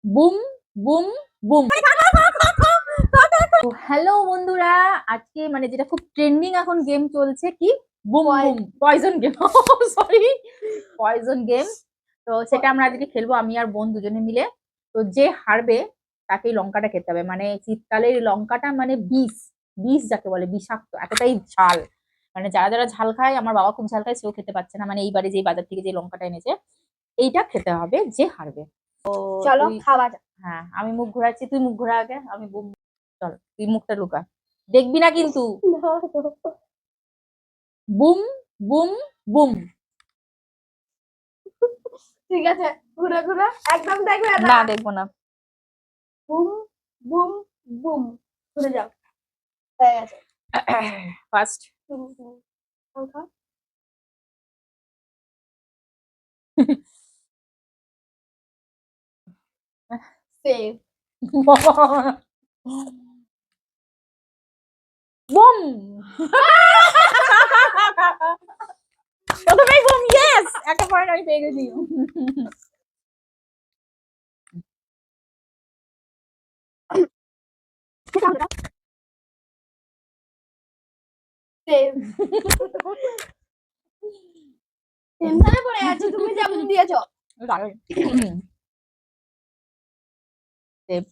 Boom boom boom. Hello বন্ধুরা, আজকে মানে যেটা খুব ট্রেন্ডিং এখন গেম চলছে কি boom boom poison game. Sorry, poison game. তো সেটা আমরা আজকে খেলবো আমি আর বোন দুজনে মিলে। তো যে হারবে তাকেই লঙ্কাটা খেতে হবে, মানে শীতকালের লঙ্কাটা মানে বিষ, বিষ যাকে বলে, বিষাক্ত, এতটাই ঝাল। মানে যারা যারা ঝাল খায়, আমার বাবা খুব ঝাল খায়, সেও খেতে পারছে না, মানে এইবারে যে বাজার থেকে যে লঙ্কাটা এনেছে এইটা খেতে হবে যে হারবে। তো চলো খাওয়া যাক। হ্যাঁ, আমি মুখ ঘোরাচ্ছি, তুই মুখ ঘোরা আগে, আমি বুম। চল তুই মুখটা লুকা, দেখবি না কিন্তু। Boom boom boom. ঠিক আছে, ঘুরে ঘুরে একদম দেখবে না দেখবো না। বুম বুম বুম, ঘুরে যাও। হয়ে গেছে। First save broom. প্রথমেই বুম, ইয়েস, একটা পয়েন্ট আমি পেয়ে গেছি। সেভ টেনশনে পড়ে আছি, তুমি যেমন দিয়েছো। Save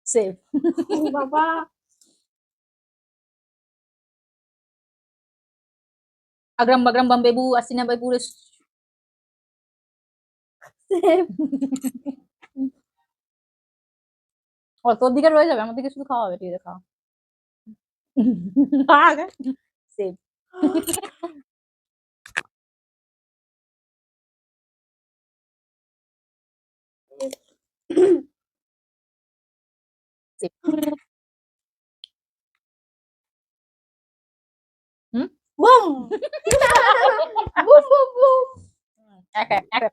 save. বাবা अगरम बगरम बम्बेबू अस्सिना बेबू रे। সেভ ও তোর দিকে রয়ে যাবে, আমার দিকে শুধু খাওয়া হবে, ঠিক আছে খাওয়া। আগে সেভ। সেভ। হুম বুম বুম বুম বুম এক এক এক।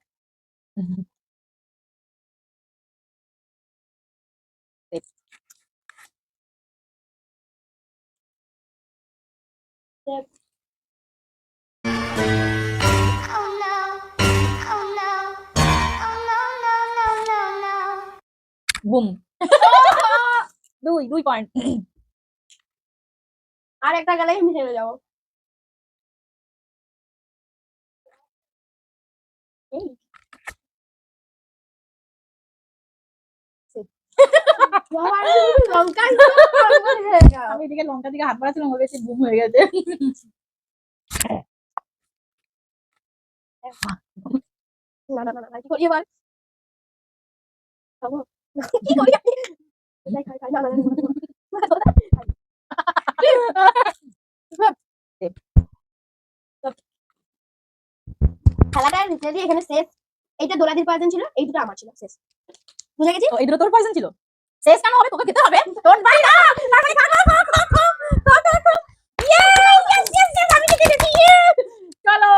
সেভ। Save broom. দুই দুই পয়েন্ট। আর একটা গেলেই আমি হেরে যাবো। লঙ্কা আমি এদিকে লঙ্কা দিকে হাত বাড়াচ্ছিলাম, ওর বেশি বুম হয়ে গেছে। না না না, কি করি এবার? কি করি? না না খেলাটা লিটারালি এখানে শেষ। এইটা দোলাদির পয়জন ছিল, এই দুটো আমার ছিল, শেষ। বুঝে গেছি। তো এই দুটো তোর পয়সন ছিল, শেষ কেন হবে, তোকে খেতে হবে। তোর বাড়ি না, তার মানে খা খা খা খা খা খা খা খা। ইয়েস ইয়েস ইয়েস ইয়েস, আমি জিতে গেছি। চলো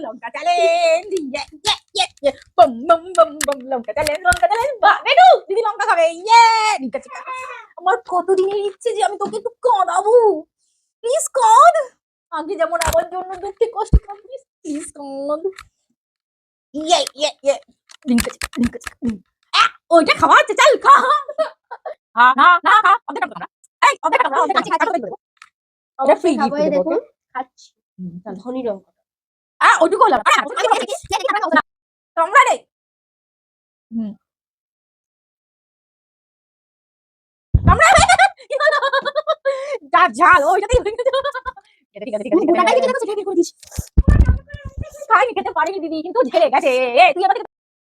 লঙ্কা চ্যালেঞ্জ, ইয়ে ইয়ে ইয়ে ইয়ে, বম বম বম বম, লঙ্কা চ্যালেঞ্জ, লঙ্কা চ্যালেঞ্জ। বেটু দিদি লঙ্কা খাবে, ইয়ে নিকা চিকা। আমার কতদিনের ইচ্ছে যে আমি তোকে একটু কাঁদাবো, প্লিজ কাঁদ। আগে যেমন আমার জন্য দুঃখে কষ্ট কাঁদ, প্লিজ প্লিজ কাঁদ। ইয়ে ইয়ে ইয়ে, নিকা চিকা নিকা চিকা। ওইটা খাওয়া হচ্ছে, চল খা। না না খা, অর্ধেকটা খাবো না। এই অর্ধেকটা খাবো, অর্ধেকটা খাবো, করে দেবো। এটা ফ্রি অবশ্যই খাবো, গিফট এই দেবো ওকে। দেখুন খাচ্ছি। চল ধনী লঙ্কা। ওইটুকু হলো না, তোমরা রে। হুম তোমরা যা ঝাল ওইটাতেই হয়ে গেছে। এটা ঠিক আছে ঠিক আছে ঠিক আছে, খাইনি, খেতে পারিনি দিদি, কিন্তু ঝেড়ে গেছে। তুই আমাকে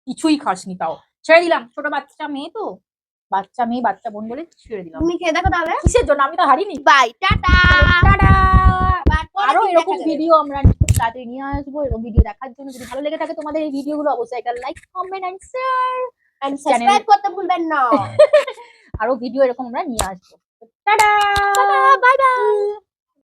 কিছুই খাসনি, তাও ছেড়ে দিলাম, ছোট বাচ্চা মেয়ে তো, বাচ্চা মেয়ে বাচ্চা বোন বলে ছেড়ে দিলাম। তুমি খেয়ে দেখো তাহলে। কিসের জন্য, আমি তো হারিনি। By, tata. টাটা। পরে আরো ঠিক এরকম দেখা যাবে। ভিডিও আমরা খুব তাড়াতাড়ি নিয়ে আসবো। এরকম ভিডিও দেখার জন্য যদি ভালো লেগে থাকে তোমাদের এই ভিডিওগুলো, অবশ্যই একটা like comment and share, and subscribe করতে ভুলবেন না। আরো ভিডিও এরকম আমরা নিয়ে আসবো। Tata, tata, bye by.